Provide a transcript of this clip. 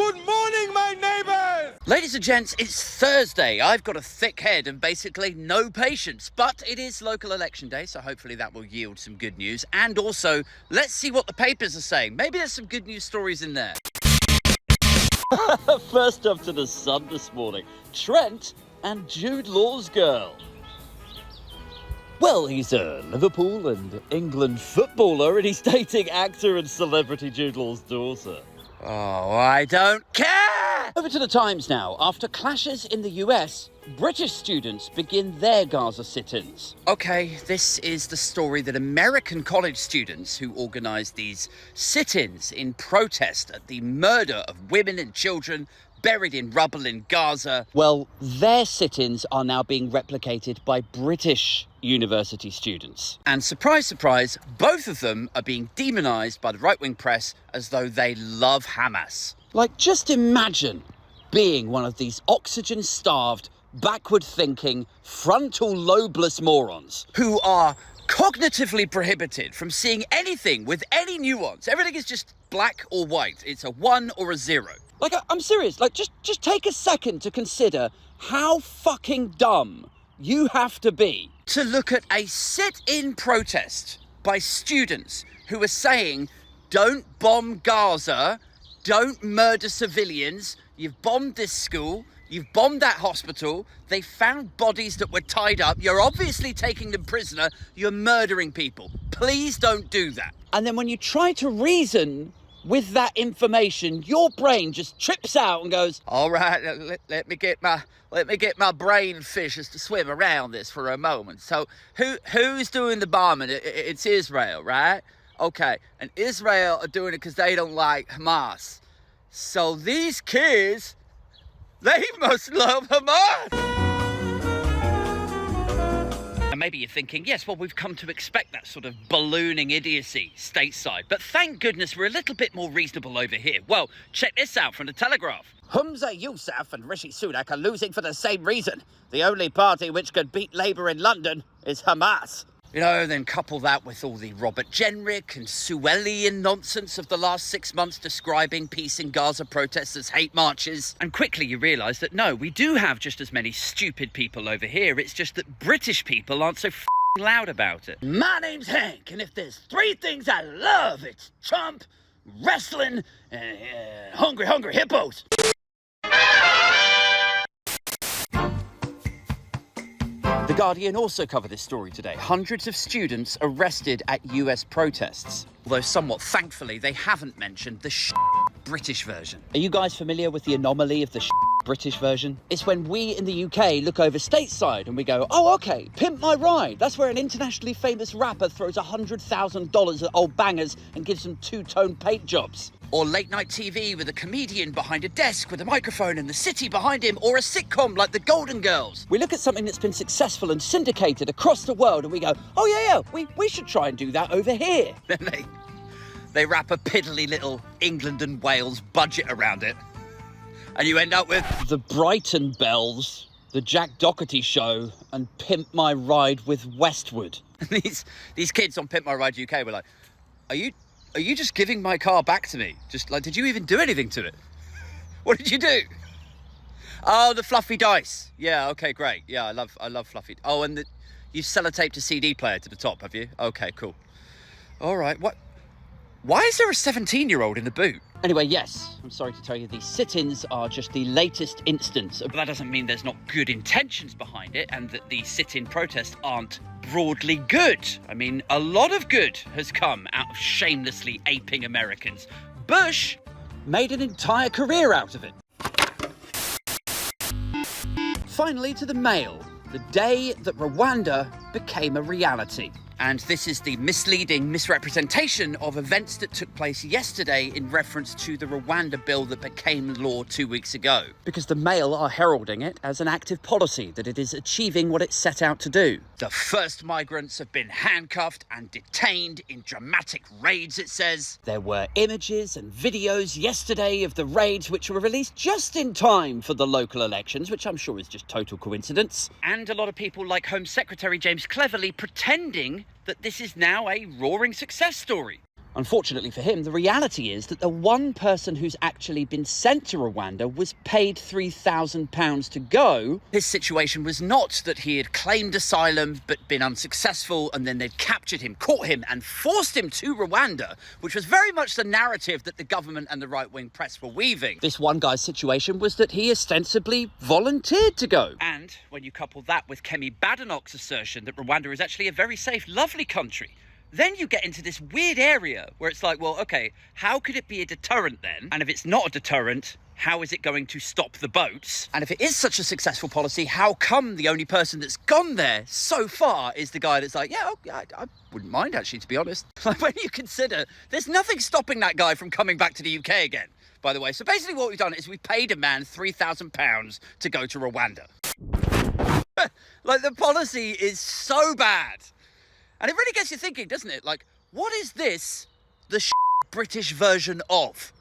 Good morning, my neighbors! Ladies and gents, it's Thursday. I've got a thick head and basically no patience, but it is local election day, so hopefully that will yield some good news. And also, let's see what the papers are saying. Maybe there's some good news stories in there. First up to the Sun this morning, Trent and Jude Law's girl. Well, he's a Liverpool and England footballer, and he's dating actor and celebrity Jude Law's daughter. Oh, I don't care! Over to the Times now. After clashes in the US, British students begin their Gaza sit-ins. Okay, this is the story that American college students who organised these sit-ins in protest at the murder of women and children buried in rubble in Gaza. Well, their sit-ins are now being replicated by British university students. And surprise, surprise, both of them are being demonised by the right-wing press as though they love Hamas. Like, just imagine being one of these oxygen-starved, backward-thinking, frontal lobeless morons who are cognitively prohibited from seeing anything with any nuance. Everything is just black or white. It's a 1 or a 0. Like, I'm serious. Like, just take a second to consider how fucking dumb you have to be to look at a sit-in protest by students who are saying, don't bomb Gaza, don't murder civilians, you've bombed this school, you've bombed that hospital, they found bodies that were tied up, you're obviously taking them prisoner, you're murdering people. Please don't do that. And then when you try to reason with that information, your brain just trips out and goes, all right, let me get my brain fishes to swim around this for a moment. So who's doing the bombing? It's Israel, right? Okay, and Israel are doing it because they don't like Hamas. So these kids, they must love Hamas. And maybe you're thinking, yes, well, we've come to expect that sort of ballooning idiocy stateside. But thank goodness we're a little bit more reasonable over here. Well, check this out from the Telegraph. Humza Yousaf and Rishi Sunak are losing for the same reason. The only party which could beat Labour in London is Hamas. You know, then couple that with all the Robert Jenrick and Suelian nonsense of the last 6 months describing peace in Gaza protests as hate marches. And quickly you realise that no, we do have just as many stupid people over here. It's just that British people aren't so loud about it. My name's Hank, and if there's 3 things I love, it's Trump, wrestling, and hungry hippos. The Guardian also covered this story today. Hundreds of students arrested at US protests. Although somewhat thankfully, they haven't mentioned the British version. Are you guys familiar with the anomaly of the British version? It's when we in the UK look over stateside and we go, oh, okay, Pimp My Ride. That's where an internationally famous rapper throws $100,000 at old bangers and gives them 2-tone paint jobs. Or late night TV with a comedian behind a desk with a microphone and the city behind him, or a sitcom like The Golden Girls. We look at something that's been successful and syndicated across the world and we go, oh yeah, we should try and do that over here. Then they wrap a piddly little England and Wales budget around it. And you end up with The Brighton Bells, The Jack Doherty Show, and Pimp My Ride with Westwood. And these kids on Pimp My Ride UK were like, Are you just giving my car back to me? Just like, did you even do anything to it? What did you do? Oh, the fluffy dice. Yeah, okay, great. Yeah, I love fluffy. Oh, and you sellotaped a CD player to the top, have you? Okay, cool. All right, why is there a 17-year-old in the boot? Anyway, yes, I'm sorry to tell you, these sit-ins are just the latest instance. But that doesn't mean there's not good intentions behind it and that the sit-in protests aren't broadly good. I mean, a lot of good has come out of shamelessly aping Americans. Bush made an entire career out of it. Finally, to the Mail, the day that Rwanda became a reality. And this is the misleading misrepresentation of events that took place yesterday in reference to the Rwanda bill that became law 2 weeks ago. Because the Mail are heralding it as an active policy, that it is achieving what it set out to do. The first migrants have been handcuffed and detained in dramatic raids, it says. There were images and videos yesterday of the raids which were released just in time for the local elections, which I'm sure is just total coincidence. And a lot of people like Home Secretary James Cleverly pretending that this is now a roaring success story. Unfortunately for him, the reality is that the one person who's actually been sent to Rwanda was paid £3,000 to go. His situation was not that he had claimed asylum but been unsuccessful, and then they'd captured him, caught him, and forced him to Rwanda, which was very much the narrative that the government and the right-wing press were weaving. This one guy's situation was that he ostensibly volunteered to go. And when you couple that with Kemi Badenoch's assertion that Rwanda is actually a very safe, lovely country, then you get into this weird area where it's like, well, okay, how could it be a deterrent then? And if it's not a deterrent, how is it going to stop the boats? And if it is such a successful policy, how come the only person that's gone there so far is the guy that's like, yeah, I wouldn't mind actually, to be honest. Like, when you consider, there's nothing stopping that guy from coming back to the UK again, by the way. So basically what we've done is we've paid a man £3,000 to go to Rwanda. Like, the policy is so bad. And it really gets you thinking, doesn't it? Like, what is this the British version of?